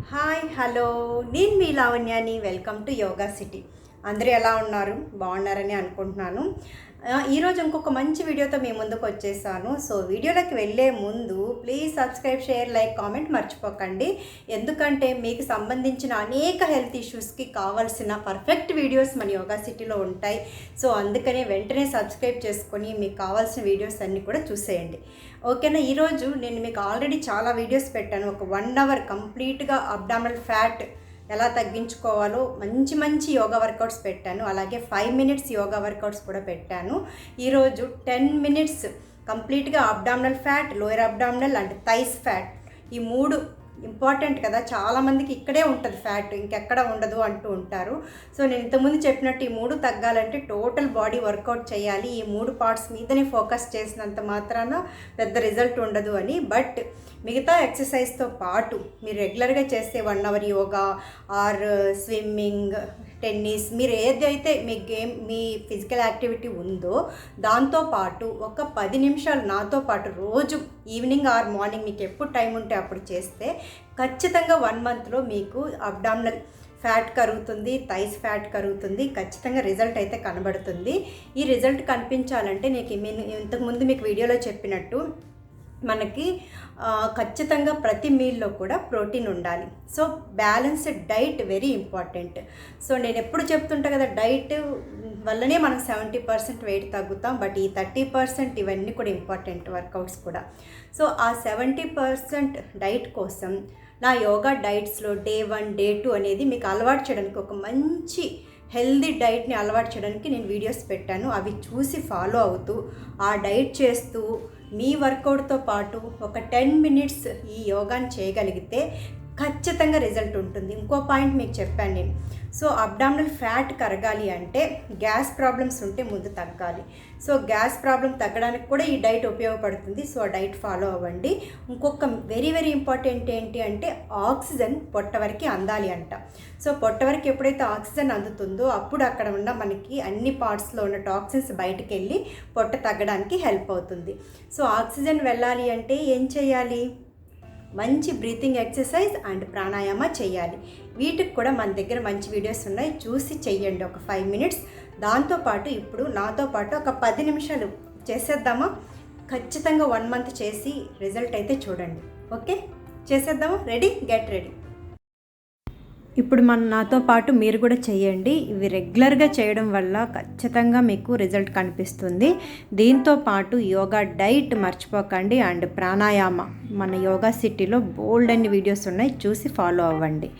Hi hello నేను మీ లావణ్యాని. Welcome to yoga city. అందరూ ఎలా ఉన్నారు? బాగున్నారని అనుకుంటున్నాను. ఈరోజు ఇంకొక మంచి వీడియోతో మీ ముందుకు వచ్చేసాను. సో వీడియోలోకి వెళ్ళే ముందు please subscribe, share, like, comment మర్చిపోకండి. ఎందుకంటే మీకు సంబంధించిన అనేక హెల్త్ ఇష్యూస్కి కావాల్సిన పర్ఫెక్ట్ వీడియోస్ మన యోగా సిటీలో ఉంటాయి. సో అందుకనే వెంటనే సబ్స్క్రైబ్ చేసుకొని మీకు కావాల్సిన వీడియోస్ అన్నీ కూడా చూసేయండి. ఓకేనా? ఈరోజు నేను మీకు ఆల్రెడీ చాలా వీడియోస్ పెట్టాను. ఒక 1 అవర్ కంప్లీట్గా అబ్డామినల్ ఫ్యాట్ ఎలా తగ్గించుకోవాలో మంచి మంచి యోగా వర్కౌట్స్ పెట్టాను. అలాగే 5 మినిట్స్ యోగా వర్కౌట్స్ కూడా పెట్టాను. ఈరోజు 10 మినిట్స్ కంప్లీట్గా abdominal fat, lower abdominal and thighs fat, ఈ 3 ఇంపార్టెంట్ కదా. చాలామందికి ఇక్కడే ఉంటుంది ఫ్యాట్, ఇంకెక్కడ ఉండదు అంటూ ఉంటారు. సో నేను ఇంతకుముందు చెప్పినట్టు ఈ 3 తగ్గాలంటే టోటల్ బాడీ వర్కౌట్ చేయాలి. ఈ 3 పార్ట్స్ మీదనే ఫోకస్ చేసినంత మాత్రాన పెద్ద రిజల్ట్ ఉండదు అని. బట్ మిగతా ఎక్సర్సైజ్తో పాటు మీరు రెగ్యులర్గా చేస్తే 1 hour yoga or swimming, tennis, మీరు ఏదైతే మీ ఫిజికల్ యాక్టివిటీ ఉందో దాంతోపాటు ఒక 10 నిమిషాలు నాతో పాటు రోజు ఈవినింగ్ ఆర్ మార్నింగ్ మీకు ఎప్పుడు టైం ఉంటే అప్పుడు చేస్తే ఖచ్చితంగా 1 మంత్లో మీకు అబ్డామినల్ ఫ్యాట్ కరుగుతుంది, థైస్ ఫ్యాట్ కరుగుతుంది. ఖచ్చితంగా రిజల్ట్ అయితే కనబడుతుంది. ఈ రిజల్ట్ కనిపించాలంటే నేను ఇంతకుముందు మీకు వీడియోలో చెప్పినట్టు మనకి ఖచ్చితంగా ప్రతి మీల్లో కూడా ప్రోటీన్ ఉండాలి. So balanced diet very important. So నేను ఎప్పుడు చెప్తుంటా కదా, డైట్ వల్లనే మనం 70% వెయిట్ తగ్గుతాం. బట్ ఈ 30% ఇవన్నీ కూడా ఇంపార్టెంట్, వర్కౌట్స్ కూడా. సో ఆ 70% డైట్ కోసం నా యోగా డైట్స్లో డే 1, డే 2 అనేది మీకు అలవాటు చేయడానికి, ఒక మంచి హెల్దీ డైట్ని అలవాటు చేయడానికి నేను వీడియోస్ పెట్టాను. అవి చూసి ఫాలో అవుతూ ఆ డైట్ చేస్తూ మీ వర్కౌట్తో పాటు ఒక 10 మినిట్స్ ఈ యోగాని చేయగలిగితే ఖచ్చితంగా రిజల్ట్ ఉంటుంది. ఇంకో పాయింట్ మీకు చెప్పాను నేను. సో అబ్డామినల్ ఫ్యాట్ కరగాలి అంటే గ్యాస్ ప్రాబ్లమ్స్ ఉంటే ముందు తగ్గాలి. సో గ్యాస్ ప్రాబ్లం తగ్గడానికి కూడా ఈ డైట్ ఉపయోగపడుతుంది. సో ఆ డైట్ ఫాలో అవ్వండి. ఇంకొక వెరీ వెరీ ఇంపార్టెంట్ ఏంటి అంటే ఆక్సిజన్ పొట్ట వరకు అందాలి అంట. సో పొట్ట వరకు ఎప్పుడైతే ఆక్సిజన్ అందుతుందో అప్పుడు అక్కడ ఉన్న మనకి అన్ని పార్ట్స్లో ఉన్న టాక్సిన్స్ బయటకు వెళ్ళి పొట్ట తగ్గడానికి హెల్ప్ అవుతుంది. సో ఆక్సిజన్ వెళ్ళాలి అంటే ఏం చేయాలి? మంచి బ్రీతింగ్ ఎక్సర్సైజ్ అండ్ ప్రాణాయామ చేయాలి. వీటికి కూడా మన దగ్గర మంచి వీడియోస్ ఉన్నాయి, చూసి చెయ్యండి ఒక 5 మినిట్స్. దాంతోపాటు ఇప్పుడు నాతో పాటు ఒక 10 నిమిషాలు చేసేద్దామా? ఖచ్చితంగా 1 మంత్ చేసి రిజల్ట్ అయితే చూడండి. ఓకే, చేసేద్దామా? రెడీ? Get ready. ఇప్పుడు నాతో పాటు మీరు కూడా చేయండి. ఇవి రెగ్యులర్గా చేయడం వల్ల ఖచ్చితంగా మీకు రిజల్ట్ కనిపిస్తుంది. దీంతో పాటు యోగా డైట్ మర్చిపోకండి అండ్ ప్రాణాయామ. మన యోగా సిటీలో బోల్డ్ అన్ని వీడియోస్ ఉన్నాయి, చూసి ఫాలో అవ్వండి.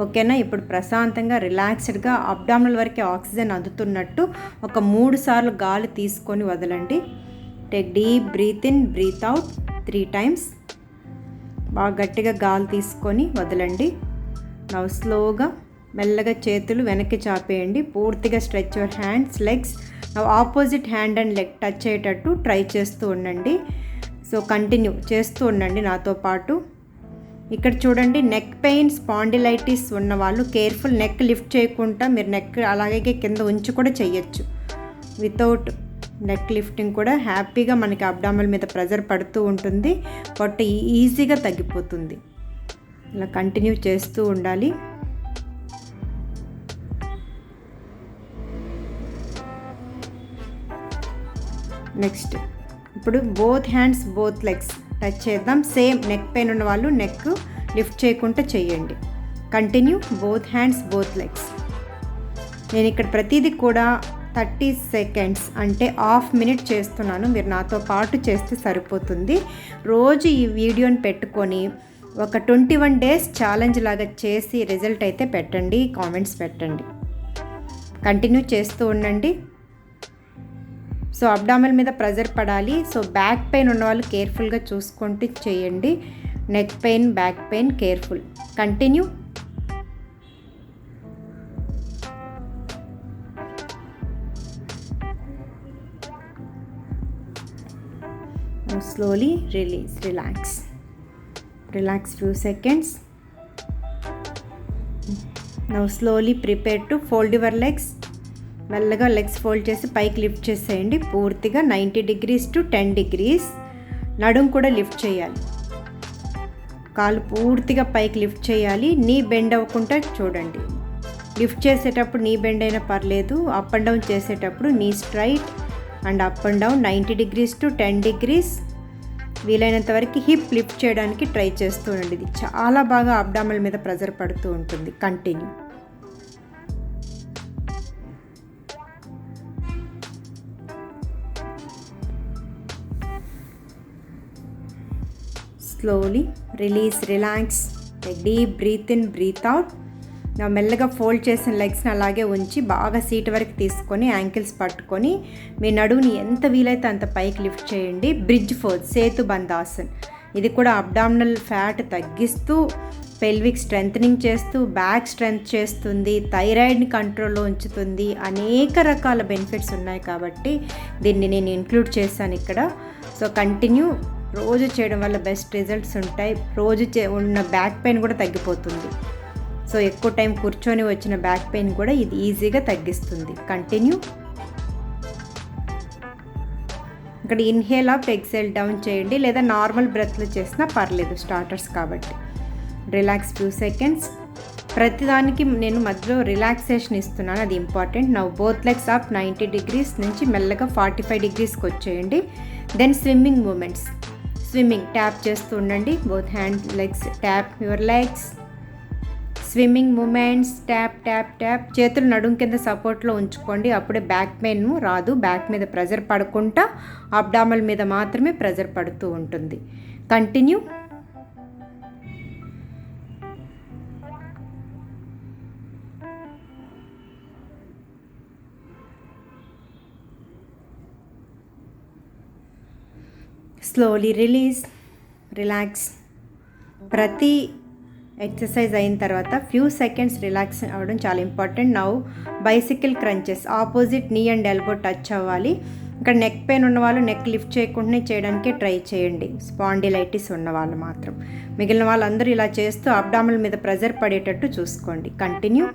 ఓకేనా? ఇప్పుడు ప్రశాంతంగా రిలాక్స్డ్గా అబ్డామినల్ వరకు ఆక్సిజన్ అందుతున్నట్టు ఒక 3 సార్లు గాలి తీసుకొని వదలండి. Take deep breath in, breath out 3 times. బాగా గట్టిగా గాలి తీసుకొని వదలండి. నవ్వు స్లోగా మెల్లగా చేతులు వెనక్కి చాపేయండి. పూర్తిగా స్ట్రెచ్ యువర్ హ్యాండ్స్, లెగ్స్. నవ్వు opposite hand and leg touch అయ్యేటట్టు ట్రై చేస్తూ ఉండండి. సో కంటిన్యూ చేస్తూ ఉండండి నాతో పాటు. ఇక్కడ చూడండి, నెక్ పెయిన్, స్పాండిలైటిస్ ఉన్న వాళ్ళు కేర్ఫుల్. నెక్ లిఫ్ట్ చేయకుండా మీరు నెక్ అలాగే కింద ఉంచి కూడా చేయొచ్చు. వితౌట్ నెక్ లిఫ్టింగ్ కూడా హ్యాపీగా మనకి అబ్డామినల్ మీద ప్రెజర్ పడుతూ ఉంటుంది. పొట్ట ఈజీగా తగ్గిపోతుంది. ఇలా కంటిన్యూ చేస్తూ ఉండాలి. నెక్స్ట్ ఇప్పుడు both hands, both legs touch చేద్దాం. సేమ్ నెక్ పెయిన్ ఉన్న వాళ్ళు నెక్ లిఫ్ట్ చేయకుండా చేయండి. Continue both hands, both legs. నేను ఇక్కడ ప్రతిదీ కూడా 30 సెకండ్స్ అంటే హాఫ్ మినిట్ చేస్తున్నాను. మీరు నాతో పాటు చేస్తే సరిపోతుంది. రోజు ఈ వీడియోని పెట్టుకొని ఒక 21 డేస్ ఛాలెంజ్ లాగా చేసి రిజల్ట్ అయితే పెట్టండి, కామెంట్స్ పెట్టండి. కంటిన్యూ చేస్తూ ఉండండి. సో అబ్డామినల్ మీద ప్రెజర్ పడాలి. సో బ్యాక్ పెయిన్ ఉన్న వాళ్ళు కేర్ఫుల్గా చూసుకుంటూ చేయండి. Neck pain, back pain careful. Continue. Slowly release, relax. Relax few seconds. Now slowly prepare to fold your legs. మెల్లగా లెగ్స్ ఫోల్డ్ చేసి పైకి లిఫ్ట్ చేసేయండి. పూర్తిగా 90 degrees to 10 degrees. నడుం కూడా లిఫ్ట్ చేయాలి. కాలు పూర్తిగా పైకి లిఫ్ట్ చేయాలి. నీ బెండ్ అవ్వకుండా చూడండి. లిఫ్ట్ చేసేటప్పుడు నీ బెండ్ అయినా పర్లేదు. అప్ అండ్ డౌన్ చేసేటప్పుడు నీ straight and up and down 90 degrees to 10 degrees. వీలైనంత వరకు హిప్ లిఫ్ట్ చేయడానికి ట్రై చేస్తూ ఉండండి. ఇది చాలా బాగా అబ్డామినల్ మీద ప్రెజర్ పడుతూ ఉంటుంది. Continue. Slowly release, relax, deep breath in, breath out. మెల్లగా ఫోల్డ్ చేసిన లెగ్స్ని అలాగే ఉంచి బాగా సీట్ వరకు తీసుకొని యాంకిల్స్ పట్టుకొని మీ నడువుని ఎంత వీలైతే అంత పైకి లిఫ్ట్ చేయండి. Bridge pose, Setu Bandhasan. ఇది కూడా అబ్డామినల్ ఫ్యాట్ తగ్గిస్తూ, పెల్విక్ స్ట్రెంథనింగ్ చేస్తూ, బ్యాక్ స్ట్రెంత్ చేస్తుంది, థైరాయిడ్ని కంట్రోల్లో ఉంచుతుంది. అనేక రకాల బెనిఫిట్స్ ఉన్నాయి కాబట్టి దీన్ని నేను ఇంక్లూడ్ చేశాను ఇక్కడ. So continue. రోజు చేయడం వల్ల బెస్ట్ రిజల్ట్స్ ఉంటాయి. రోజు ఉన్న బ్యాక్ పెయిన్ కూడా తగ్గిపోతుంది. సో ఎక్కువ టైం కూర్చొని వచ్చిన బ్యాక్ పెయిన్ కూడా ఇది ఈజీగా తగ్గిస్తుంది. కంటిన్యూ. ఇక్కడ ఇన్హేల్ అప్, ఎక్సేల్ డౌన్ చేయండి, లేదా నార్మల్ బ్రెత్లో చేసినా పర్లేదు, స్టార్టర్స్ కాబట్టి. Relax few seconds. ప్రతిదానికి నేను మధ్యలో రిలాక్సేషన్ ఇస్తున్నాను, అది important. Now both legs up 90 degrees నుంచి మెల్లగా 45 degreesకి వచ్చేయండి. Then swimming movements. Swimming tap చేస్తూ ఉండండి. Both hand legs tap your legs. Swimming movements, tap tap tap. చేతులు నడుం కింద సపోర్ట్లో ఉంచుకోండి, అప్పుడే బ్యాక్ పెయిన్ రాదు. బ్యాక్ మీద ప్రెజర్ పడకుండా అబ్డామినల్ మీద మాత్రమే ప్రెజర్ పడుతూ ఉంటుంది. కంటిన్యూ. Slowly release, relax. ప్రతి ఎక్సర్సైజ్ అయిన తర్వాత ఫ్యూ సెకండ్స్ రిలాక్స్ అవ్వడం చాలా important. Now bicycle crunches. Opposite నీ అండ్ ఎల్బో టచ్ అవ్వాలి. ఇక్కడ నెక్ పెయిన్ ఉన్నవాళ్ళు నెక్ లిఫ్ట్ చేయకుండానే చేయడానికే ట్రై చేయండి, స్పాండిలైటిస్ ఉన్నవాళ్ళు మాత్రం. మిగిలిన వాళ్ళందరూ ఇలా చేస్తూ అబ్డామినల్ మీద ప్రెజర్ పడేటట్టు చూసుకోండి. కంటిన్యూ.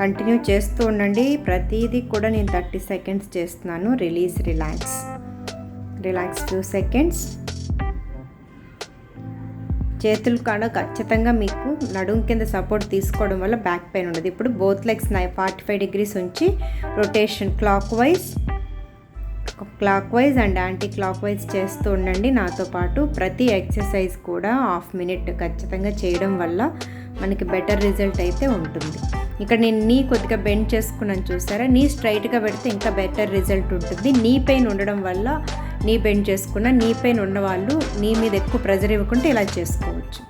కంటిన్యూ చేస్తూ ఉండండి. ప్రతిదీ కూడా నేను 30 seconds చేస్తున్నాను. Release, relax, relax few seconds. చేతులు కాడ ఖచ్చితంగా మీకు నడుం కింద సపోర్ట్ తీసుకోవడం వల్ల బ్యాక్ పెయిన్ ఉండదు. ఇప్పుడు బోత్ లెగ్స్ 45 degrees ఉంచి rotation clock wise and anti clock wise చేస్తూ ఉండండి నాతో పాటు. ప్రతి ఎక్సర్సైజ్ కూడా 1/2 minute ఖచ్చితంగా చేయడం వల్ల మనకి బెటర్ రిజల్ట్ అయితే ఉంటుంది. ఇక్కడ నేను నీ కొద్దిగా బెండ్ చేసుకున్నాను, చూసారా? నీ స్ట్రైట్గా పెడితే ఇంకా బెటర్ రిజల్ట్ ఉంటుంది. నీ పెయిన్ ఉండడం వల్ల నీ బెండ్ చేసుకున్న, నీ పెయిన్ ఉన్నవాళ్ళు నీ మీద ఎక్కువ ప్రెజర్ ఇవ్వకుంటే ఇలా చేసుకోవచ్చు.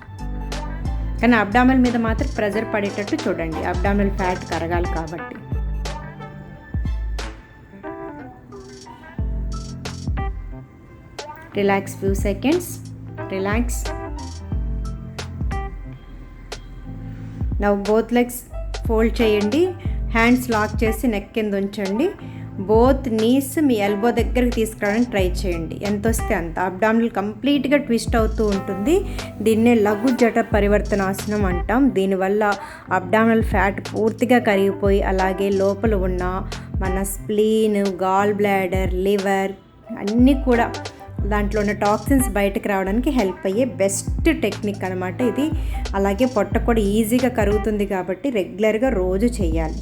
కానీ అబ్డామినల్ మీద మాత్రం ప్రెజర్ పడేటట్టు చూడండి, అబ్డామినల్ ఫ్యాట్ కరగాలి కాబట్టి. Relax few seconds. Relax. Now both legs fold చేయండి. హ్యాండ్స్ లాక్ చేసి నెక్ కింద ఉంచండి. బోత్ నీస్ మీ ఎల్బో దగ్గరికి తీసుకురావడానికి ట్రై చేయండి, ఎంత వస్తే అంత. అబ్డామినల్ కంప్లీట్గా ట్విస్ట్ అవుతూ ఉంటుంది. దీన్నే లఘు జఠ పరివర్తనాసనం అంటాం. దీనివల్ల అబ్డామినల్ ఫ్యాట్ పూర్తిగా కరిగిపోయి, అలాగే లోపల ఉన్న మన స్ప్లీన్, గాల్ బ్లాడర్, లివర్ అన్నీ కూడా దాంట్లో ఉన్న టాక్సిన్స్ బయటకు రావడానికి హెల్ప్ అయ్యే బెస్ట్ టెక్నిక్ అనమాట ఇది. అలాగే పొట్ట కూడా ఈజీగా కరుగుతుంది కాబట్టి రెగ్యులర్గా రోజు చేయాలి.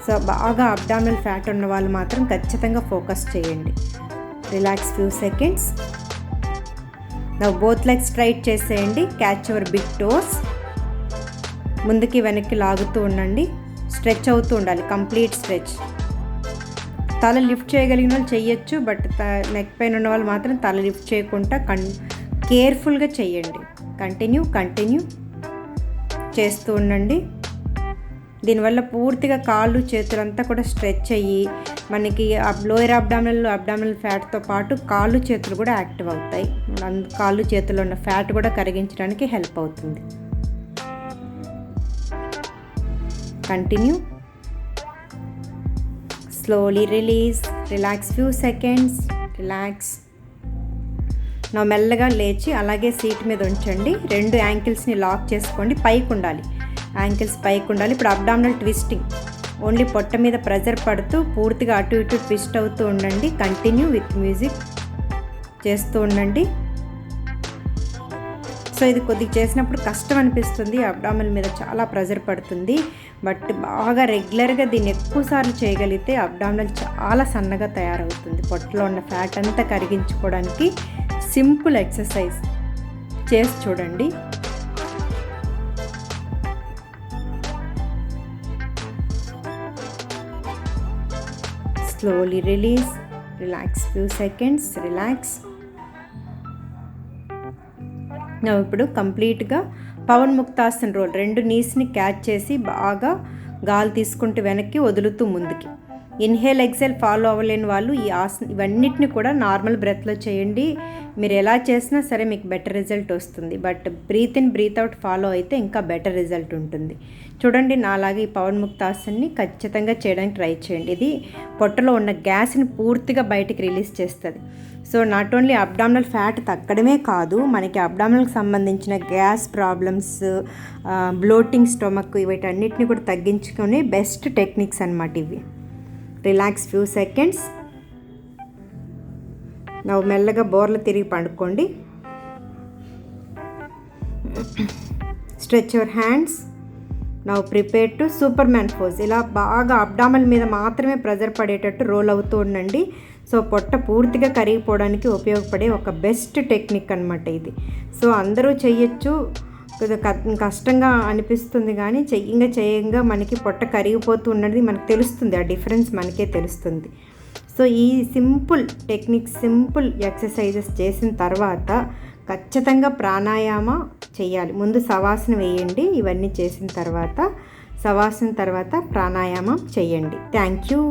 సో బాగా అబ్డామినల్ ఫ్యాట్ ఉన్న వాళ్ళు మాత్రం ఖచ్చితంగా ఫోకస్ చేయండి. Relax few seconds. నా బోత్ లెగ్స్ స్ట్రైట్ చేసేయండి. Catch your big toes. ముందుకి వెనక్కి లాగుతూ ఉండండి. స్ట్రెచ్ అవుతూ ఉండాలి, కంప్లీట్ స్ట్రెచ్. తల లిఫ్ట్ చేయగలిగిన వాళ్ళు చెయ్యొచ్చు, బట్ నెక్ పెయిన్ ఉన్న వాళ్ళు మాత్రం తల లిఫ్ట్ చేయకుండా కేర్ఫుల్గా చెయ్యండి. కంటిన్యూ చేస్తూ ఉండండి. దీనివల్ల పూర్తిగా కాళ్ళు చేతులంతా కూడా స్ట్రెచ్ అయ్యి మనకి లోయర్ అబ్డామినల్ ఫ్యాట్తో పాటు కాళ్ళు చేతులు కూడా యాక్టివ్ అవుతాయి. కాళ్ళు చేతుల్లో ఉన్న ఫ్యాట్ కూడా కరిగించడానికి హెల్ప్ అవుతుంది. Continue. Slowly release, relax few seconds, relax. నా మెల్లగా లేచి అలాగే సీట్ మీద ఉంచండి. 2 యాంకిల్స్ని లాక్ చేసుకోండి. పైకి ఉండాలి, యాంకిల్స్ పైకి ఉండాలి. ఇప్పుడు అబ్డామినల్ ట్విస్టింగ్, ఓన్లీ పొట్ట మీద ప్రెజర్ పడుతూ పూర్తిగా అటు ఇటు ట్విస్ట్ అవుతూ ఉండండి. కంటిన్యూ విత్ మ్యూజిక్ చేస్తూ ఉండండి. సో ఇది కొద్దిగా చేసినప్పుడు కష్టం అనిపిస్తుంది, అబ్డామినల్ మీద చాలా ప్రెజర్ పడుతుంది. బట్ బాగా రెగ్యులర్గా దీన్ని ఎక్కువసార్లు చేయగలిగితే అబ్డామినల్ చాలా సన్నగా తయారవుతుంది. పొట్టలో ఉన్న ఫ్యాట్ అంతా కరిగించుకోవడానికి సింపుల్ ఎక్సర్సైజ్ చేసి చూడండి. Slowly release, relax, few seconds, relax. ఇప్పుడు కంప్లీట్గా పవన్ ముక్తాసన్ రోల్, 2 నీస్ని క్యాచ్ చేసి బాగా గాలి తీసుకుంటూ వెనక్కి వదులుతూ ముందుకి. ఇన్హేల్ ఎక్సెల్ ఫాలో అవ్వలేని వాళ్ళు ఈ ఇవన్నిటిని కూడా నార్మల్ బ్రెత్లో చేయండి. మీరు ఎలా చేసినా సరే మీకు బెటర్ రిజల్ట్ వస్తుంది. But breath in breath out follow అయితే ఇంకా బెటర్ రిజల్ట్ ఉంటుంది. చూడండి, నాలాగే ఈ పవన్ ముక్తాసన్ని ఖచ్చితంగా చేయడానికి ట్రై చేయండి. ఇది పొట్టలో ఉన్న గ్యాస్ని పూర్తిగా బయటికి రిలీజ్ చేస్తుంది. So not only abdominal fat తగ్గడమే కాదు, మనకి అబ్డామినల్కి సంబంధించిన గ్యాస్ ప్రాబ్లమ్స్, బ్లోటింగ్ స్టొమక్, వీటన్నిటిని కూడా తగ్గించుకునే బెస్ట్ టెక్నిక్స్ అన్నమాట ఇవి. Relax, few seconds. నవ్వు మెల్లగా బోర్లు తిరిగి పండుకోండి. Stretch your hands. Now prepare to superman pose. ఇలా బాగా అబ్డామినల్ మీద మాత్రమే ప్రెజర్ పడేటట్టు రోల్ అవుతూ ఉండండి. సో పొట్ట పూర్తిగా కరిగిపోవడానికి ఉపయోగపడే ఒక బెస్ట్ టెక్నిక్ అన్నమాట ఇది. సో అందరూ చెయ్యొచ్చు, కష్టంగా అనిపిస్తుంది కానీ చేయంగా మనకి పొట్ట కరిగిపోతూ ఉన్నది మనకు తెలుస్తుంది, ఆ డిఫరెన్స్ మనకే తెలుస్తుంది. సో ఈ సింపుల్ టెక్నిక్స్, సింపుల్ ఎక్సర్సైజెస్ చేసిన తర్వాత ఖచ్చితంగా ప్రాణాయామ చేయాలి. ముందు శవాసన వేయండి, ఇవన్నీ చేసిన తర్వాత శవాసన తర్వాత ప్రాణాయామం చేయండి. Thank you.